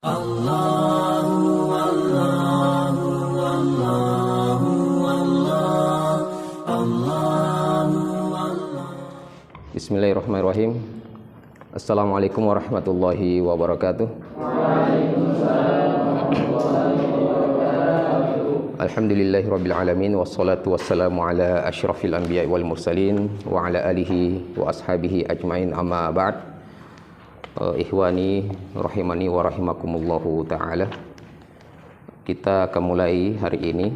Bismillahirrahmanirrahim. Assalamualaikum warahmatullahi wabarakatuh. Alhamdulillahirabbil alamin wassalatu wassalamu ala asyrafil anbiya'i wal mursalin wa ala alihi wa ashabihi ajmain, amma ba'd. Ikhwani rahimani wa rahimakumullahu taala. Kita akan mulai hari ini.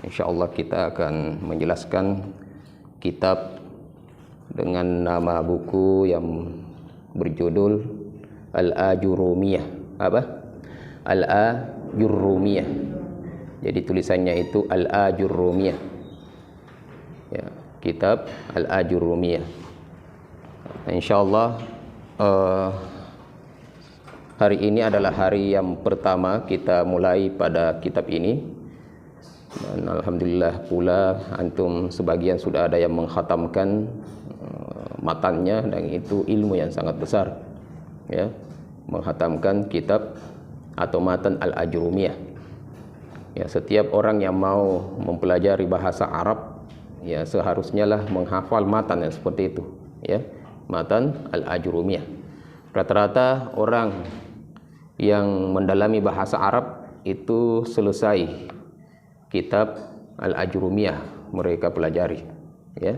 Insyaallah kita akan menjelaskan kitab dengan nama buku yang berjudul Al-Ajurumiyah. Apa? Al-Ajurumiyah. Jadi tulisannya itu Al-Ajurumiyah. Ya, kitab Al-Ajurumiyah. Insyaallah hari ini adalah hari yang pertama kita mulai pada kitab ini. Dan alhamdulillah pula antum sebagian sudah ada yang mengkhatamkan matannya, dan itu ilmu yang sangat besar, ya, menghatamkan kitab atau matan Al-Ajurumiyah. Ya, setiap orang yang mau mempelajari bahasa Arab, ya seharusnya lah menghafal matan yang seperti itu, ya, matan Al-Ajurumiyah. Rata-rata orang yang mendalami bahasa Arab itu selesai kitab Al-Ajurumiyah mereka pelajari, ya.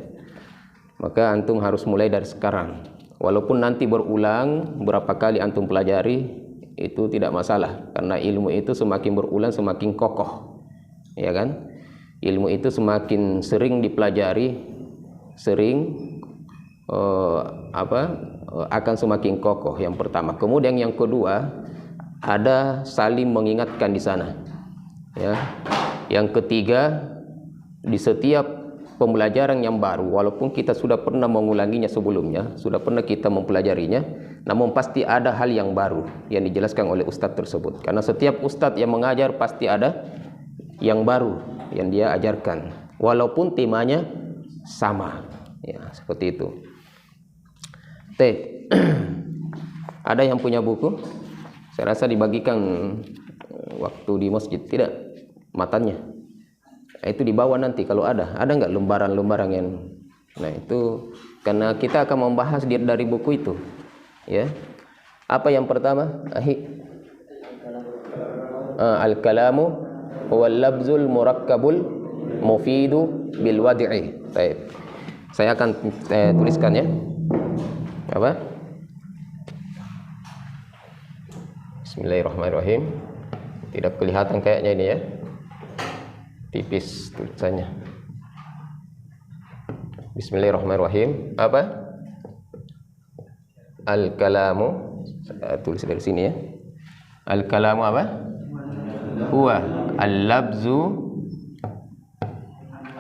Maka antum harus mulai dari sekarang. Walaupun nanti berulang berapa kali antum pelajari, itu tidak masalah, karena ilmu itu semakin berulang semakin kokoh, ya kan? Ilmu itu semakin sering dipelajari, akan semakin kokoh. Yang pertama. Kemudian yang kedua, ada saling mengingatkan di sana, ya. Yang ketiga, di setiap pembelajaran yang baru, walaupun kita sudah pernah mengulanginya sebelumnya, sudah pernah kita mempelajarinya, namun pasti ada hal yang baru yang dijelaskan oleh ustadz tersebut. Karena setiap ustadz yang mengajar pasti ada yang baru yang dia ajarkan, walaupun temanya sama, ya, seperti itu. Ada yang punya buku? Saya rasa dibagikan waktu di masjid, tidak? Matanya itu di bawah nanti kalau ada nggak lembaran-lembaran yang, nah itu karena kita akan membahas dari buku itu, ya. Apa yang pertama? Al-kalamu huwal labzul murakkabul mufidu bil wad'i. Baik, saya akan tuliskan, ya. Apa? Bismillahirrahmanirrahim. Tidak kelihatan kayaknya ini, ya, tipis tulisannya. Bismillahirrahmanirrahim. Apa? Al-kalamu, saya tulis dari sini, ya. Al-kalamu apa? Huwa al-labzu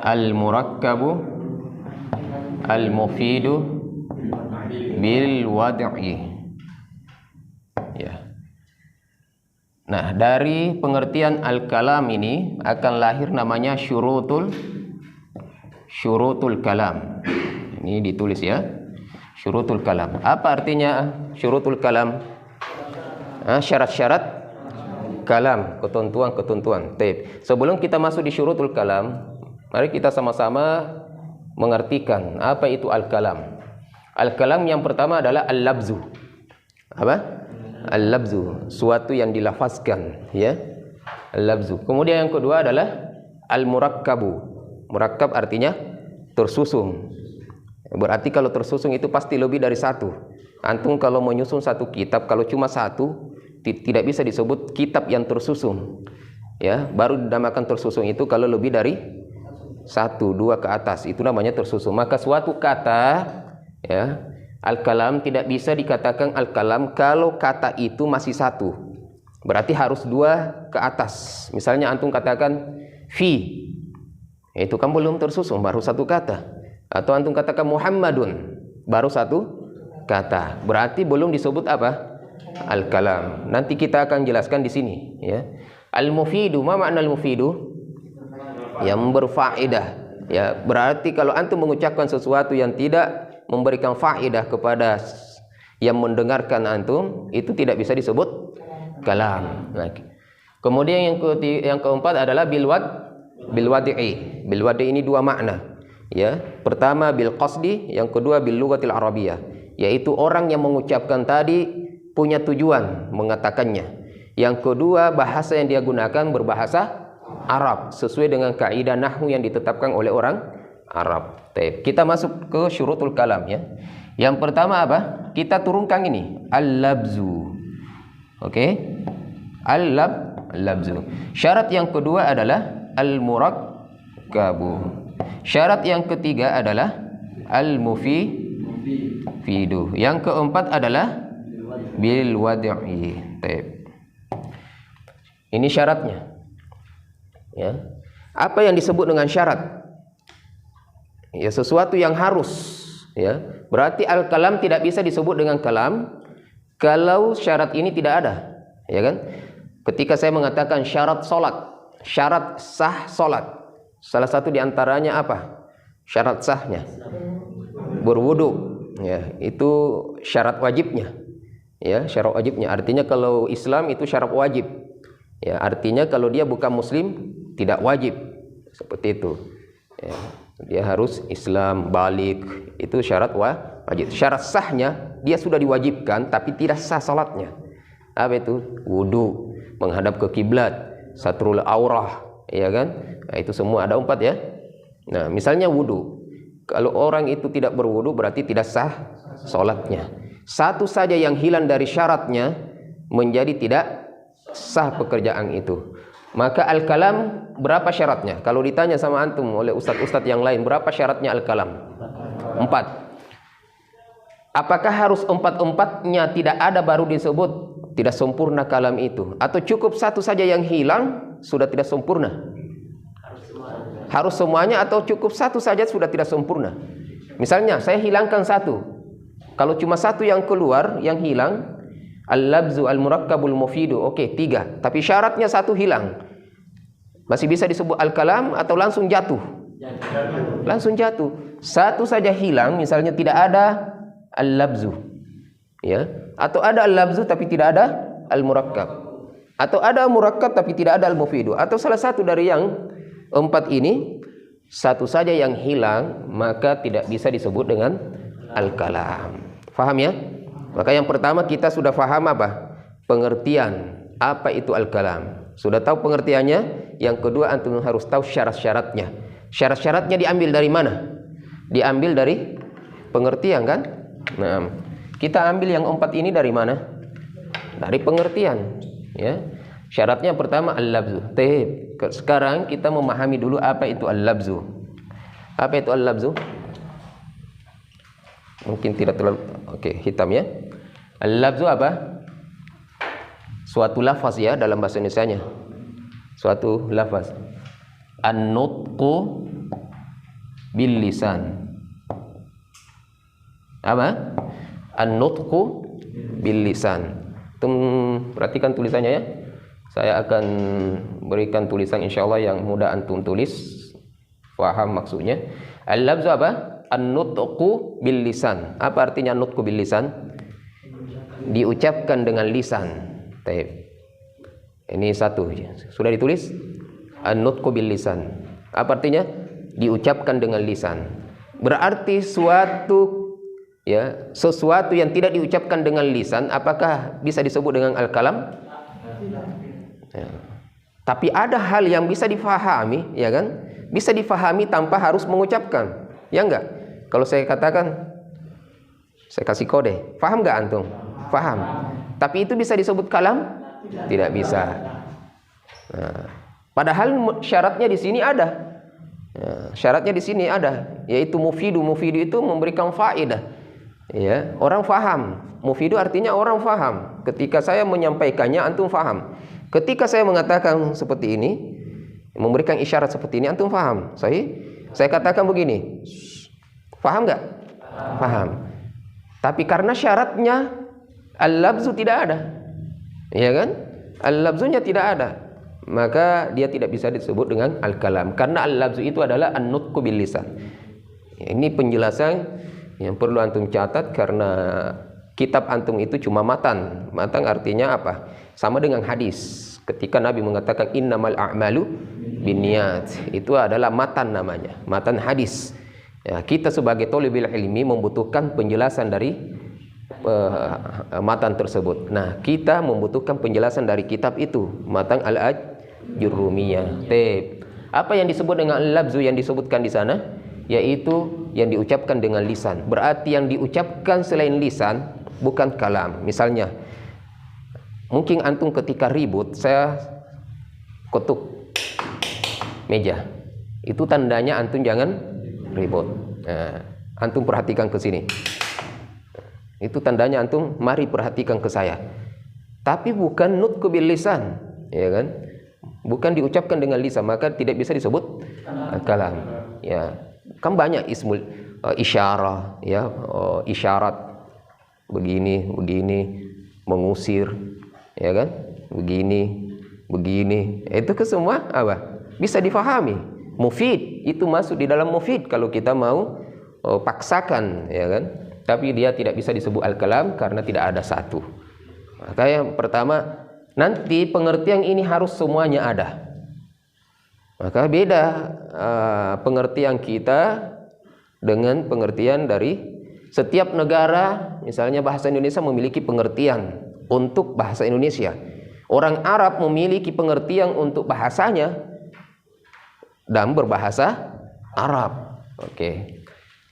al-murakkabu al-mufidu bil wad'i. Ya. Nah, dari pengertian al-kalam ini akan lahir namanya syurutul kalam. Ini ditulis, ya, syurutul kalam. Apa artinya syurutul kalam? Syarat-syarat kalam, ketentuan-ketentuan. Sebelum kita masuk di syurutul kalam, mari kita sama-sama mengartikan apa itu al-kalam. Al-kalam yang pertama adalah al-labzu. Apa? Al-labzu, suatu yang dilafazkan, ya, al-labzu. Kemudian yang kedua adalah al-murakkabu. Murakkab artinya tersusun. Berarti kalau tersusun itu pasti lebih dari satu. Antum kalau menyusun satu kitab, kalau cuma satu, tidak bisa disebut kitab yang tersusun, ya. Baru dinamakan tersusun itu kalau lebih dari satu, dua ke atas, itu namanya tersusun. Maka suatu kata, ya, al-kalam tidak bisa dikatakan al-kalam kalau kata itu masih satu. Berarti harus dua ke atas. Misalnya antum katakan fi, itu kan belum tersusun, baru satu kata. Atau antum katakan Muhammadun, baru satu kata. Berarti belum disebut apa? Al-kalam. Nanti kita akan jelaskan di sini, ya. Al-mufidu, ma makna al-mufidu? Yang berfaedah, ya. Berarti kalau antum mengucapkan sesuatu yang tidak memberikan faedah kepada yang mendengarkan antum, itu tidak bisa disebut kalam. Nah, kemudian yang keempat adalah bil wadi'i. Bil wadi'i ini dua makna. Ya, pertama bil qasdi, yang kedua bil lughatil arabiyyah, yaitu orang yang mengucapkan tadi punya tujuan mengatakannya. Yang kedua, bahasa yang dia gunakan berbahasa Arab sesuai dengan kaidah nahwu yang ditetapkan oleh orang Arab. Kita masuk ke syurutul kalam ya. Yang pertama apa? Kita turunkan ini al-labzu. Oke? Al-labzu. Syarat yang kedua adalah al-murakkabu. Syarat yang ketiga adalah al-mufidu. Yang keempat adalah bil wad'i. Ini syaratnya. Ya. Apa yang disebut dengan syarat? Ya, sesuatu yang harus, ya. Berarti al-kalam tidak bisa disebut dengan kalam kalau syarat ini tidak ada, ya kan? Ketika saya mengatakan syarat salat, syarat sah salat, salah satu diantaranya apa? Syarat sahnya berwudu, ya, itu syarat wajibnya, ya, syarat wajibnya. Artinya kalau Islam itu syarat wajib, ya, artinya kalau dia bukan Muslim tidak wajib, seperti itu. Ya, dia harus Islam, balik, itu syarat wajib. Syarat sahnya dia sudah diwajibkan tapi tidak sah salatnya. Apa itu? Wudu, menghadap ke kiblat, satrul aurah, ya kan? Nah, itu semua ada 4 ya. Nah, misalnya wudu. Kalau orang itu tidak berwudu berarti tidak sah salatnya. Satu saja yang hilang dari syaratnya menjadi tidak sah pekerjaan itu. Maka al-kalam berapa syaratnya? Kalau ditanya sama antum oleh ustadz-ustadz yang lain, berapa syaratnya al-kalam? 4. Apakah harus 4-4-nya tidak ada baru disebut tidak sempurna kalam itu? Atau cukup satu saja yang hilang sudah tidak sempurna? Harus semuanya atau cukup satu saja sudah tidak sempurna? Misalnya saya hilangkan satu, kalau cuma satu yang keluar, yang hilang, al-labzu al-murakkabul mufidu, oke, 3. Tapi syaratnya satu hilang, masih bisa disebut al-kalam atau langsung jatuh? Langsung jatuh. Satu saja hilang, misalnya tidak ada al-labzu, ya, atau ada al-labzu tapi tidak ada al-murakkab, atau ada murakkab tapi tidak ada al-mufidu, atau salah satu dari yang 4 ini, satu saja yang hilang, maka tidak bisa disebut dengan al-kalam. Faham ya? Maka yang pertama kita sudah faham apa? Pengertian apa itu al-kalam. Sudah tahu pengertiannya. Yang kedua antum harus tahu syarat-syaratnya. Syarat-syaratnya diambil dari mana? Diambil dari pengertian kan? Nah, kita ambil yang 4 ini dari mana? Dari pengertian, ya. Syaratnya pertama al-labzu. Sekarang kita memahami dulu apa itu al-labzu. Apa itu al-labzu? Mungkin tidak terlalu hitam ya. Al-labzu apa? Suatu lafaz ya dalam bahasa Indonesianya. Suatu lafaz. An-nutqu bil lisan. Apa? An-nutqu bil lisan. Perhatikan tulisannya ya. Saya akan berikan tulisan insyaallah yang mudah antum tulis, paham maksudnya. Al-labzu apa? An-nutqu bil lisan. Apa artinya nutqu bil lisan? Diucapkan dengan lisan. Taib. Ini satu. Sudah ditulis? An-nutqu bil lisan. Apa artinya? Diucapkan dengan lisan. Berarti sesuatu yang tidak diucapkan dengan lisan, apakah bisa disebut dengan al-kalam? Ya. Tapi ada hal yang bisa difahami, ya kan? Bisa difahami tanpa harus mengucapkan, ya enggak? Kalau saya katakan, saya kasih kode, paham enggak antum? Paham. Tapi itu bisa disebut kalam? Tidak bisa. Nah, padahal syaratnya di sini ada. Ya, syaratnya di sini ada, yaitu mufidu. Mufidu itu memberikan faedah. Ya, orang faham. Mufidu artinya orang faham. Ketika saya menyampaikannya, antum faham. Ketika saya mengatakan seperti ini, memberikan isyarat seperti ini, antum faham. Saya katakan begini, faham nggak? Faham. Tapi karena syaratnya al-labzu tidak ada, ya kan? Al-labzunya tidak ada, maka dia tidak bisa disebut dengan al-kalam. Karena al-labzu itu adalah an-nutqu bil lisan. Ini penjelasan yang perlu antum catat, karena kitab antum itu cuma matan. Matan artinya apa? Sama dengan hadis. Ketika Nabi mengatakan innamal a'malu binniyat, itu adalah matan namanya, matan hadis. Ya, kita sebagai thalibul ilmi membutuhkan penjelasan dari matan tersebut. Nah, kita membutuhkan penjelasan dari kitab itu, matan al-Ajurrumiyah. Apa yang disebut dengan al-labzu yang disebutkan di sana? Yaitu yang diucapkan dengan lisan. Berarti yang diucapkan selain lisan bukan kalam. Misalnya, mungkin antum ketika ribut, saya ketuk meja. Itu tandanya antum jangan ribut. Nah, antum perhatikan ke sini. Itu tandanya antum mari perhatikan ke saya. Tapi bukan nutqu bil lisan, ya kan? Bukan diucapkan dengan lisan, maka tidak bisa disebut kalam. Ya, kan banyak ismul isyarah, ya, isyarat begini, mengusir, ya kan? Begini. Itu ke semua apa? Bisa difahami. Mufid itu masuk di dalam mufid kalau kita mau paksakan, ya kan? Tapi dia tidak bisa disebut al-kalam karena tidak ada satu. Maka yang pertama, nanti pengertian ini harus semuanya ada. Maka beda pengertian kita dengan pengertian dari setiap negara. Misalnya bahasa Indonesia memiliki pengertian untuk bahasa Indonesia. Orang Arab memiliki pengertian untuk bahasanya dan berbahasa Arab. Oke.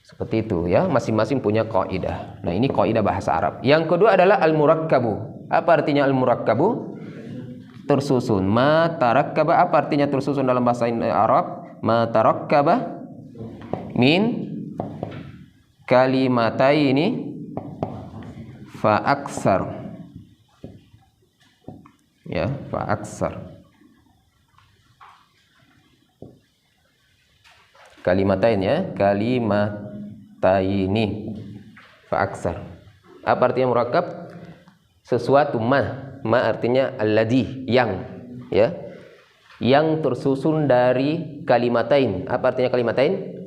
Seperti itu ya, masing-masing punya kaidah. Nah, ini kaidah bahasa Arab. Yang kedua adalah al-murakkabu. Apa artinya al-murakkabu? Tersusun. Ma tarakkaba, apa artinya tersusun dalam bahasa Arab? Ma tarakkaba min kalimataini fa aksar. Ya, fa aksar. Kalimatain ya, kalimataini fa aksar. Apa artinya murakkab? Sesuatu ma artinya alladhi, yang, ya, yang tersusun dari kalimatain. Apa artinya kalimatain?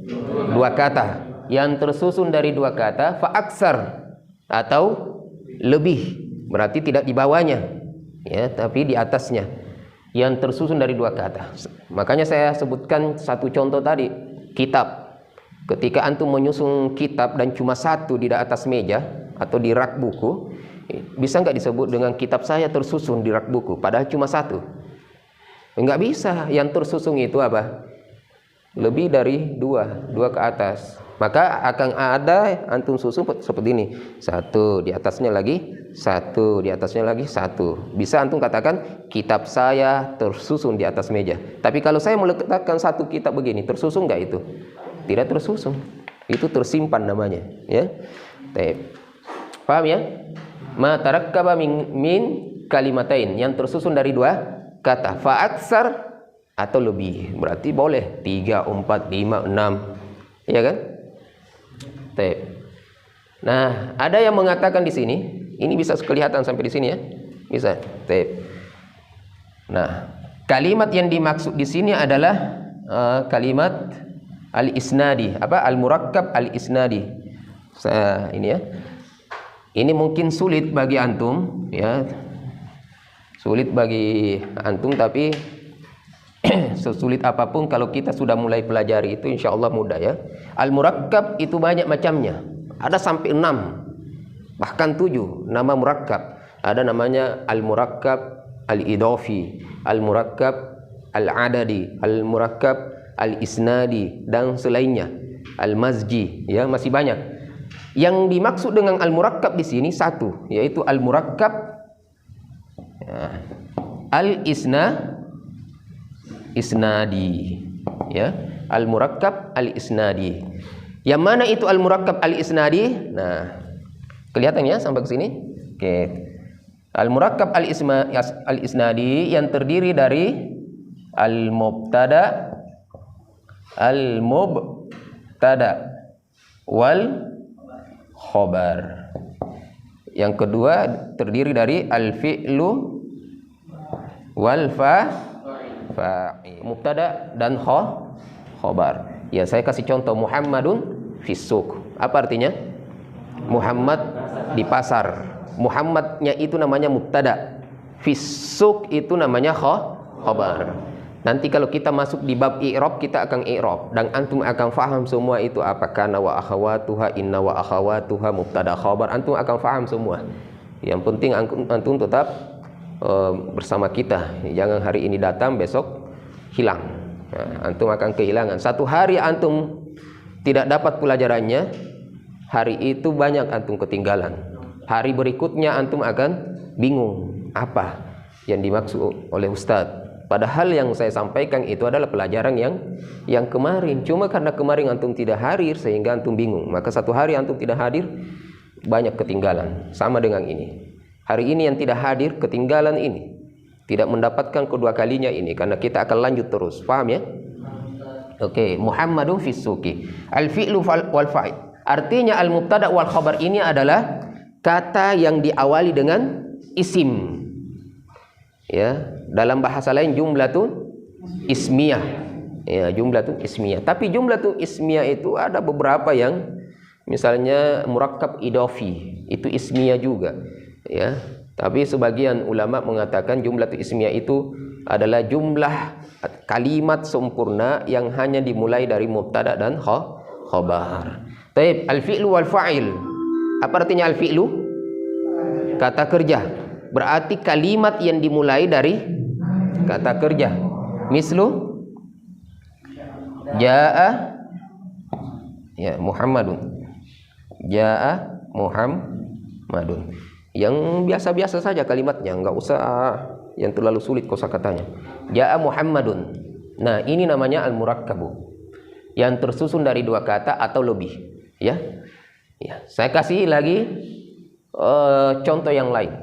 Dua kata. Yang tersusun dari dua kata, fa aksar, atau lebih, berarti tidak di bawahnya, ya, tapi di atasnya. Yang tersusun dari dua kata. Makanya saya sebutkan satu contoh tadi, kitab. Ketika antum menyusun kitab dan cuma satu di atas meja atau di rak buku, bisa nggak disebut dengan kitab saya tersusun di rak buku, padahal cuma satu? Nggak bisa. Yang tersusun itu apa? Lebih dari dua ke atas. Maka akan ada antum susun seperti ini, satu di atasnya lagi, satu di atasnya lagi, satu. Bisa antum katakan kitab saya tersusun di atas meja. Tapi kalau saya meletakkan satu kitab begini, tersusun nggak itu? Tidak tersusun. Itu tersimpan namanya, ya. Paham ya? Ma tarakkaba min kalimatain, yang tersusun dari dua kata. Fa aksar, atau lebih, berarti boleh 3, 4, 5, 6, ya kan? Nah, ada yang mengatakan di sini, ini bisa kelihatan sampai di sini ya, bisa. Nah, kalimat yang dimaksud di sini adalah kalimat al-isnadi, apa? Al-murakkab al-isnadi. Ini ya. Ini mungkin sulit bagi antum, ya. Sulit bagi antum, tapi sesulit apapun kalau kita sudah mulai pelajari itu insya Allah mudah ya. Al-murakkab itu banyak macamnya. Ada sampai 6, bahkan 7 nama murakkab. Ada namanya al-murakkab al-idafi, al-murakkab al-adadi, al-murakkab al-isnadi, dan selainnya. Al-mazji, ya, masih banyak. Yang dimaksud dengan al-murakkab di sini satu, yaitu al-murakkab al-isnadi, ya, al-murakkab al-isnadi. Yang mana itu al-murakkab al-isnadi? Nah, kelihatan ya sampai ke sini? Oke. Al-murakkab al-isnadi yang terdiri dari al-mubtada wal khobar. Yang kedua terdiri dari al-fi'lu wal fa'il, mubtada dan khobar. Ya, saya kasih contoh Muhammadun fis suq. Apa artinya? Muhammad di pasar. Muhammadnya itu namanya mubtada. Fisuk itu namanya khabar. Nanti kalau kita masuk di bab i'rab, kita akan i'rab dan antum akan faham semua itu apa. Kana wa akhawatuha, inna wa akhawatuha, mubtada khabar, antum akan faham semua. Yang penting antum tetap bersama kita. Jangan hari ini datang besok hilang. Nah, antum akan kehilangan. Satu hari antum tidak dapat pelajarannya, hari itu banyak antum ketinggalan. Hari berikutnya antum akan bingung apa yang dimaksud oleh ustadz. Padahal yang saya sampaikan itu adalah pelajaran yang kemarin. Cuma karena kemarin antum tidak hadir sehingga antum bingung. Maka satu hari antum tidak hadir, banyak ketinggalan. Sama dengan ini. Hari ini yang tidak hadir, ketinggalan ini. Tidak mendapatkan kedua kalinya ini. Karena kita akan lanjut terus. Paham ya? Oke. Muhammadun fis-suqi. Al-fi'lu wal fa'il. Artinya al-mubtada wal khabar ini adalah kata yang diawali dengan isim. Ya, dalam bahasa lain jumlatun ismiyah. Ya, jumlatun ismiyah. Tapi jumlatun ismiyah itu ada beberapa yang misalnya murakkab idafi, itu ismiyah juga. Ya, tapi sebagian ulama mengatakan jumlatun ismiyah itu adalah jumlah kalimat sempurna yang hanya dimulai dari mubtada dan khabar. Baik, al-fi'lu wal fa'il. Apa artinya al-fi'lu? Kata kerja. Berarti kalimat yang dimulai dari kata kerja. Mislu jaa ya Muhammadun. Jaa Muhammadun. Yang biasa-biasa saja kalimatnya, enggak usah yang terlalu sulit kosakatanya. Jaa Muhammadun. Nah, ini namanya al-murakkabu. Yang tersusun dari dua kata atau lebih, ya. Ya, saya kasih lagi contoh yang lain.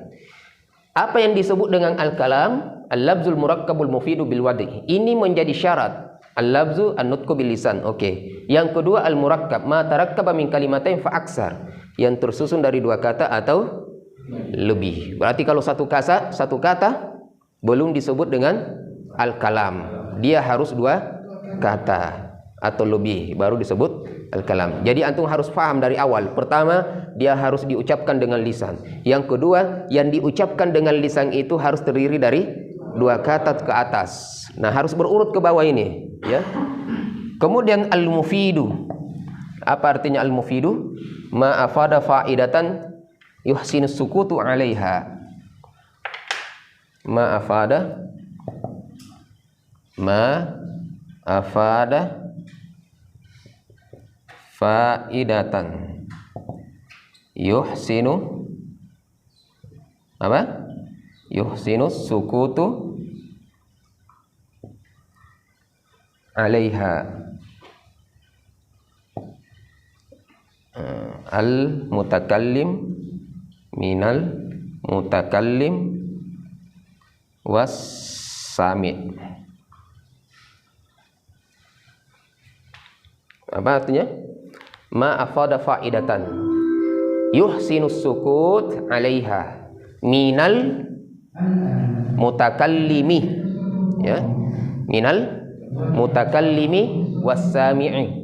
Apa yang disebut dengan al-kalam? Al-labzul murakkabul mufidu bil wadi. Ini menjadi syarat. Al-labzu an-nutqu bil lisan. Oke. Yang kedua al-murakkab, ma tarakkaba min kalimatain fa aksar. Yang tersusun dari dua kata atau lebih. Berarti kalau satu kata belum disebut dengan al-kalam. Dia harus dua kata atau lebih baru disebut al-kalam. Jadi antum harus paham dari awal. Pertama, dia harus diucapkan dengan lisan. Yang kedua, yang diucapkan dengan lisan itu harus terdiri dari dua kata ke atas. Nah, harus berurut ke bawah ini, ya. Kemudian al-mufidu. Apa artinya al-mufidu? Ma afada fa'idatan yuhsinus sukutu 'alaiha. Ma afada faidatan yuhsinu apa? Yuhsinus sukutu 'alaiha. Al-mutakallim minal mutakallim was sami'. Apa artinya? Ma afada faidatan yuhsinus sukut 'alaiha minal mutakallimi, ya, minal mutakallimi was-sami'i.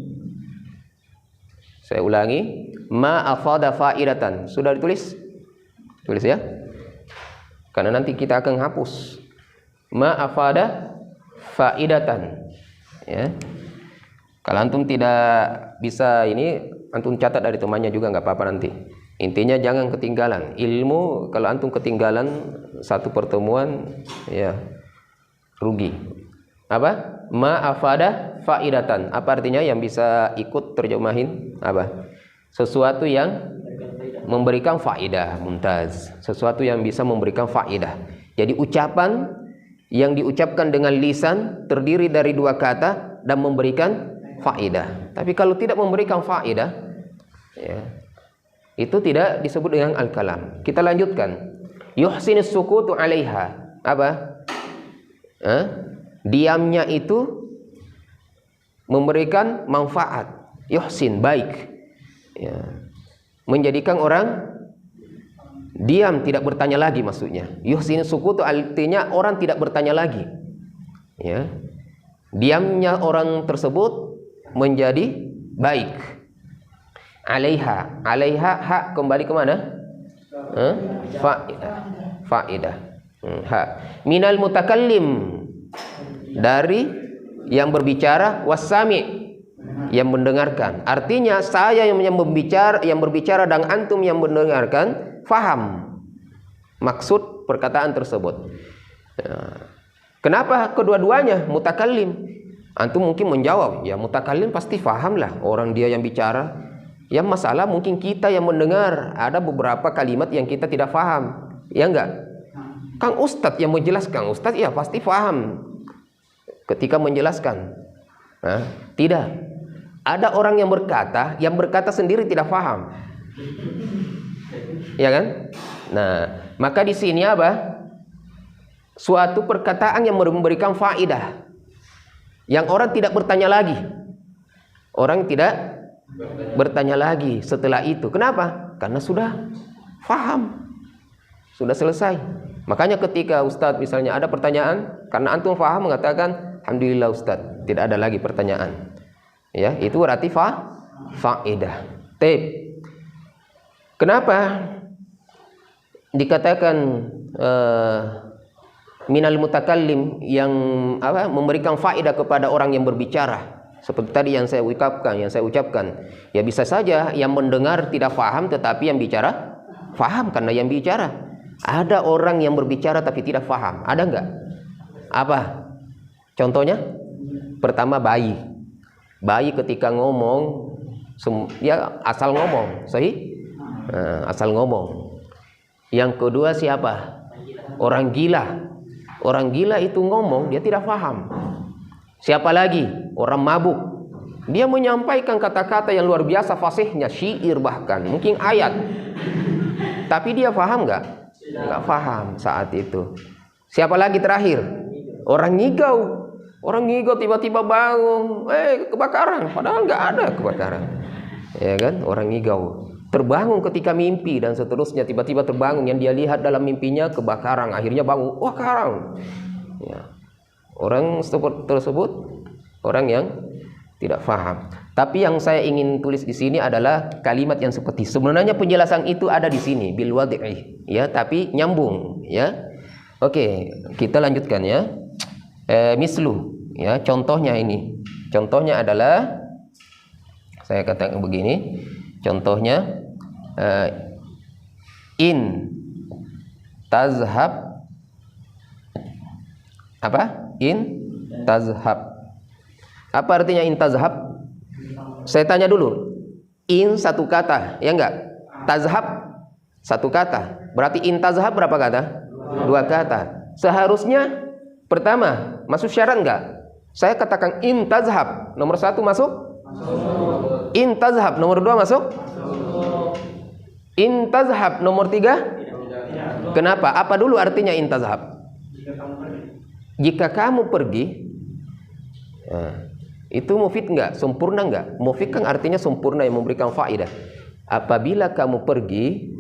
Saya ulangi, ma afada faidatan. Sudah ditulis? Tulis ya. Karena nanti kita akan hapus. Ma afada faidatan. Ya. Kalau antum tidak bisa ini, antum catat dari temannya juga nggak apa-apa nanti. Intinya jangan ketinggalan ilmu. Kalau antum ketinggalan satu pertemuan, ya rugi. Apa? Ma afada faidatan. Apa artinya? Yang bisa ikut terjemahin apa? Sesuatu yang memberikan faidah. Mumtaz. Sesuatu yang bisa memberikan faidah. Jadi ucapan yang diucapkan dengan lisan terdiri dari dua kata dan memberikan faidah. Tapi kalau tidak memberikan faidah, ya, itu tidak disebut dengan al-kalam. Kita lanjutkan. Yuhsinus sukutu 'alaiha. Apa? Diamnya itu memberikan manfaat. Yuhsin, baik. Ya. Menjadikan orang diam, tidak bertanya lagi maksudnya. Yuhsinus sukutu artinya orang tidak bertanya lagi. Ya. Diamnya orang tersebut menjadi baik. 'Alaiha. 'Alaiha, hak kembali ke mana? Faedah. Ha. Minal mutakallim, dari yang berbicara, wasami, yang mendengarkan. Artinya saya yang berbicara dan antum yang mendengarkan faham maksud perkataan tersebut. Kenapa kedua-duanya mutakallim? Antum mungkin menjawab, ya mutakallim pasti faham lah, orang dia yang bicara. Yang masalah mungkin kita yang mendengar, ada beberapa kalimat yang kita tidak faham, ya enggak? Kang Ustadz yang menjelaskan, Ustadz ya pasti faham ketika menjelaskan. Tidak. Ada orang yang berkata sendiri tidak faham, ya kan? Nah, maka di sini apa? Suatu perkataan yang memberikan faedah, yang orang tidak bertanya lagi. Orang tidak bertanya lagi setelah itu. Kenapa? Karena sudah faham, sudah selesai. Makanya ketika Ustadz misalnya ada pertanyaan, karena antum faham mengatakan alhamdulillah Ustadz, tidak ada lagi pertanyaan. Ya, itu berarti faedah. Kenapa dikatakan minal mutakallim, yang memberikan faedah kepada orang yang berbicara? Seperti tadi yang saya ucapkan, ya bisa saja yang mendengar tidak faham, tetapi yang bicara faham karena yang bicara. Ada orang yang berbicara tapi tidak faham, ada enggak? Apa contohnya? Pertama, bayi ketika ngomong, ya asal ngomong, sahih? Asal ngomong. Yang kedua siapa? Orang gila itu ngomong, dia tidak faham. Siapa lagi? Orang mabuk. Dia menyampaikan kata-kata yang luar biasa fasihnya, syair bahkan, mungkin ayat. Tapi dia faham nggak? Nggak faham saat itu. Siapa lagi terakhir? Orang ngigau. Orang ngigau tiba-tiba bangun, kebakaran. Padahal nggak ada kebakaran. Ya kan? Orang ngigau. Terbangun ketika mimpi dan seterusnya. Tiba-tiba terbangun, yang dia lihat dalam mimpinya kebakaran. Akhirnya bangun, wah karang. Ya. Orang tersebut orang yang tidak faham. Tapi yang saya ingin tulis di sini adalah kalimat yang seperti sebenarnya penjelasan itu ada di sini bil wad'i, ya, tapi nyambung, ya. Oke, kita lanjutkan ya. Mislu, ya, contohnya ini. Contohnya adalah saya katakan begini. Contohnya in tazhab apa? In tazhab. Apa artinya in tazhab? Saya tanya dulu. In satu kata, ya enggak? Tazhab satu kata. Berarti in tazhab berapa kata? Dua kata. Seharusnya pertama masuk syarat enggak? Saya katakan in tazhab, nomor satu masuk? In tazhab nomor dua masuk? In tazhab nomor tiga? Kenapa? Apa dulu artinya in tazhab? Jika kamu pergi, itu mufid enggak? Sempurna enggak? Mufid kan artinya sempurna, yang memberikan faedah. Apabila kamu pergi,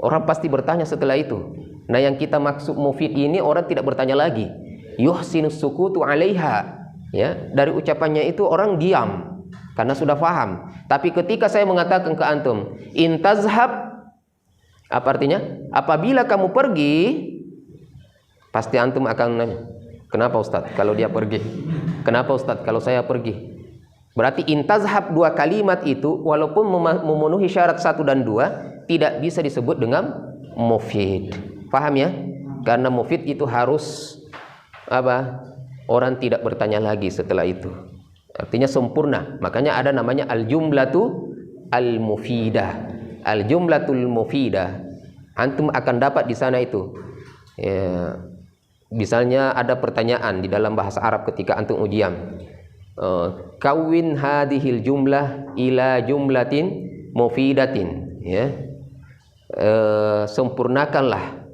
orang pasti bertanya setelah itu. Nah, yang kita maksud mufid ini orang tidak bertanya lagi. Yuhsinus sukutu 'alaiha. Ya, dari ucapannya itu orang diam karena sudah faham. Tapi ketika saya mengatakan ke antum, in tazhab, apa artinya? Apabila kamu pergi, pasti antum akan nanya, kenapa Ustadz kalau dia pergi? Kenapa Ustadz kalau saya pergi? Berarti in tazhab, dua kalimat itu walaupun memenuhi syarat 1 dan 2 tidak bisa disebut dengan mufid. Paham ya? Karena mufid itu harus apa? Orang tidak bertanya lagi setelah itu. Artinya sempurna. Makanya ada namanya al-jumlatu al-mufidah. Al-jumlatul mufidah. Antum akan dapat di sana itu. Ya, misalnya ada pertanyaan di dalam bahasa Arab ketika antum ujian. Kawin hadhil jumlah ila jumlatin mufidatin, ya. Sempurnakanlah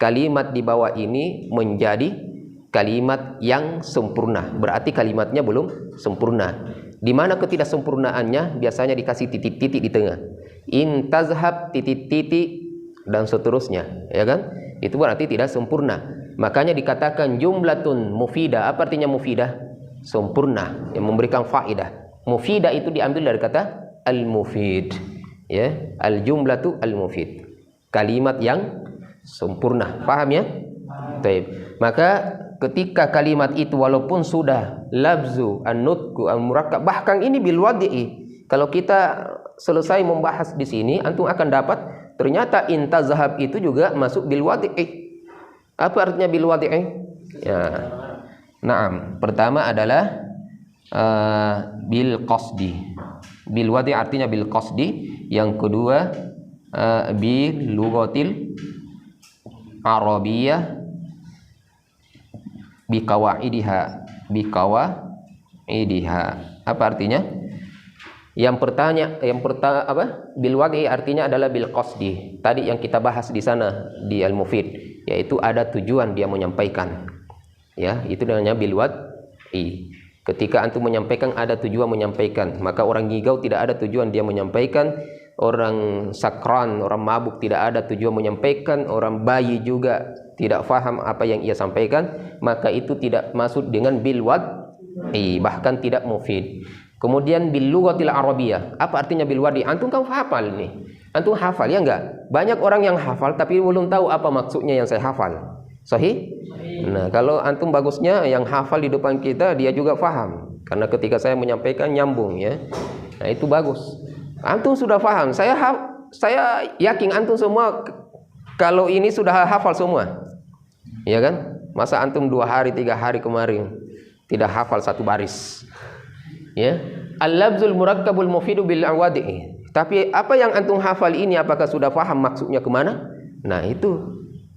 kalimat di bawah ini menjadi kalimat yang sempurna. Berarti kalimatnya belum sempurna. Di mana ketidaksempurnaannya? Biasanya dikasih titik-titik di tengah. In tazhab titik-titik dan seterusnya, ya kan? Itu berarti tidak sempurna. Makanya dikatakan jumlatun mufidah. Apa artinya mufidah? Sempurna, yang memberikan faedah. Mufidah itu diambil dari kata al-mufid, ya, al-jumlatu al-mufid. kalimat yang sempurna. Paham ya? Taib. Maka ketika kalimat itu walaupun sudah lafzu, an-nutqu, al-murakkab, bahkan ini bil wadi'i. Kalau kita selesai membahas di sini, antum akan dapat ternyata intazhab itu juga masuk bil wadi'i. Apa artinya bil wadi'i? Ya. Naam. Pertama adalah bil qasdi. Bil wadi' artinya bil qasdi. Yang kedua bil lughatil arabiyyah bi qawaidiha. Apa artinya? Yang pertama apa? Bil wadi' artinya adalah bil qasdi. Tadi yang kita bahas di sana di Al-Mufid, yaitu ada tujuan dia menyampaikan. Ya, itu namanya bil wadi'. Ketika antum menyampaikan ada tujuan menyampaikan, maka orang ngigau tidak ada tujuan dia menyampaikan, orang sakran, orang mabuk tidak ada tujuan menyampaikan, orang bayi juga tidak faham apa yang ia sampaikan, maka itu tidak masuk dengan bil wadi', bahkan tidak mufid. Kemudian bil lughatil arabiyyah. Apa artinya bil wadi'? Antum kan hafal nih. Antum hafal ya enggak? Banyak orang yang hafal tapi belum tahu apa maksudnya yang saya hafal. Sahih? Nah, kalau antum bagusnya yang hafal di depan kita dia juga faham. Karena ketika saya menyampaikan nyambung ya. Nah, itu bagus. Antum sudah faham. Saya yakin antum semua kalau ini sudah hafal semua. Ya kan? Masa antum 2 hari 3 hari kemarin tidak hafal satu baris. Ya. Al-lafzul murakkabul mufidu bil awadi'i. Tapi apa yang antum hafal ini apakah sudah faham maksudnya kemana? Nah, itu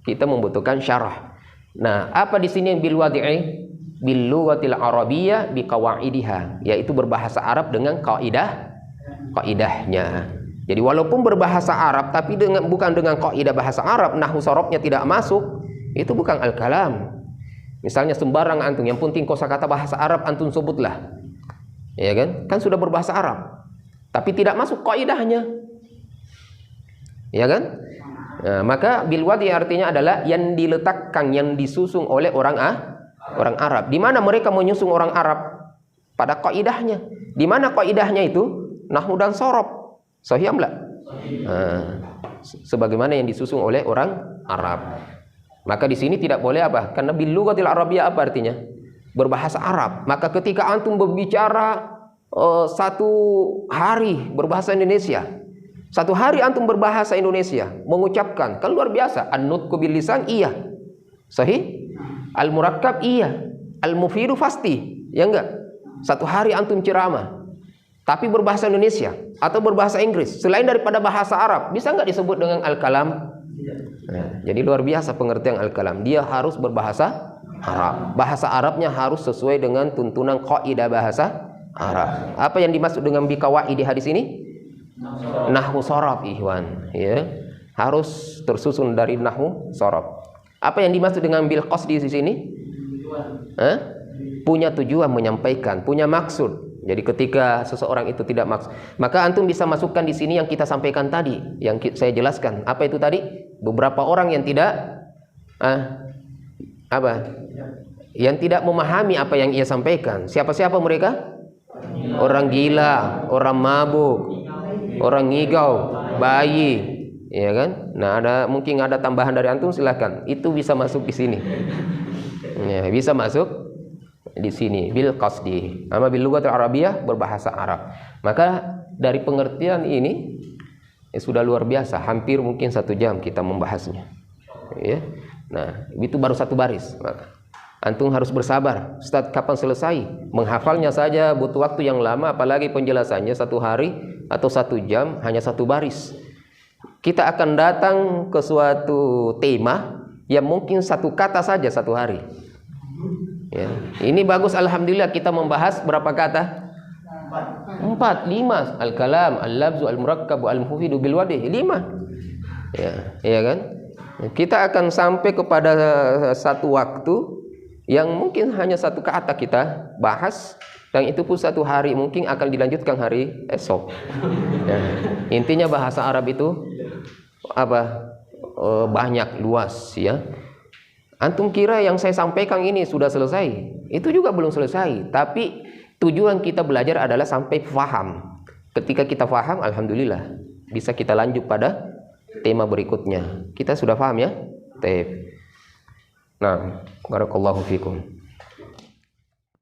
kita membutuhkan syarah. Nah, apa di sini bil wadi'i? Bil lughatil arabiyyah bi qawaidiha, yaitu berbahasa Arab dengan kaidahnya. Jadi walaupun berbahasa Arab tapi bukan dengan kaidah bahasa Arab, nahwu sharafnya tidak masuk, itu bukan al-kalam. Misalnya sembarang antum, yang penting kosakata bahasa Arab antum sebutlah. Ya kan? Kan sudah berbahasa Arab. Tapi tidak masuk kaidahnya. Ya kan? Nah, maka bil wadi' artinya adalah yang diletakkan, yang disusung oleh orang Arab. Di mana mereka menyusung orang Arab? Pada kaidahnya. Di mana kaidahnya itu? Nahwu dan sharaf. Sahih enggak? Sebagaimana yang disusung oleh orang Arab. Maka di sini tidak boleh apa? Karena bil lughatil arabiyyah apa artinya? Berbahasa Arab. Maka ketika antum berbicara 1 hari berbahasa Indonesia, 1 hari antum berbahasa Indonesia, mengucapkan, kan luar biasa. An-nutqu bil lisan iya. Sahih? Al-murakkab iya. Al-mufidu pasti. Ya enggak? 1 hari antum ceramah tapi berbahasa Indonesia atau berbahasa Inggris selain daripada bahasa Arab, bisa enggak disebut dengan al-kalam? Nah, jadi luar biasa pengertian al-kalam. Dia harus berbahasa Arab. Bahasa Arabnya harus sesuai dengan tuntunan kaidah bahasa Arab. Apa yang dimaksud dengan bi qawaidi hadis ini? Nahwu sharaf, ikhwan, ya. Harus tersusun dari nahwu sharaf. Apa yang dimaksud dengan bil qasdi di sini? Punya tujuan menyampaikan, punya maksud. Jadi ketika seseorang itu tidak maksud, maka antum bisa masukkan di sini yang kita sampaikan tadi, yang saya jelaskan. Apa itu tadi? Beberapa orang yang tidak yang tidak memahami apa yang ia sampaikan. Siapa-siapa mereka? Orang gila, orang mabuk, orang ngigau, bayi, ya kan? Nah, mungkin ada tambahan dari antum, silahkan. Itu bisa masuk di sini. Ya, bisa masuk di sini bil qasdi. Ama bil lughatil arabiyyah berbahasa Arab. Maka dari pengertian ini sudah luar biasa, hampir mungkin 1 jam kita membahasnya. Ya. Nah, itu baru 1 baris. Maka antum harus bersabar. Ustaz, kapan selesai? Menghafalnya saja butuh waktu yang lama, apalagi penjelasannya 1 hari atau 1 jam hanya 1 baris. Kita akan datang ke suatu tema yang mungkin 1 kata saja 1 hari. Ya. Ini bagus, alhamdulillah kita membahas berapa kata? 4, 5. Al-kalam, al-lafzu, al-murakkab, al-mufidu bil wadi'. 5. Ya kan? Kita akan sampai kepada satu waktu yang mungkin hanya 1 kata kita bahas, dan itu pun 1 hari, mungkin akan dilanjutkan hari esok. Ya. Intinya bahasa Arab itu banyak, luas, ya. Antum kira yang saya sampaikan ini sudah selesai? Itu juga belum selesai. Tapi tujuan kita belajar adalah sampai faham. Ketika kita faham, alhamdulillah bisa kita lanjut pada tema berikutnya. Kita sudah paham ya? Taib. Nah, barakallahu fikum.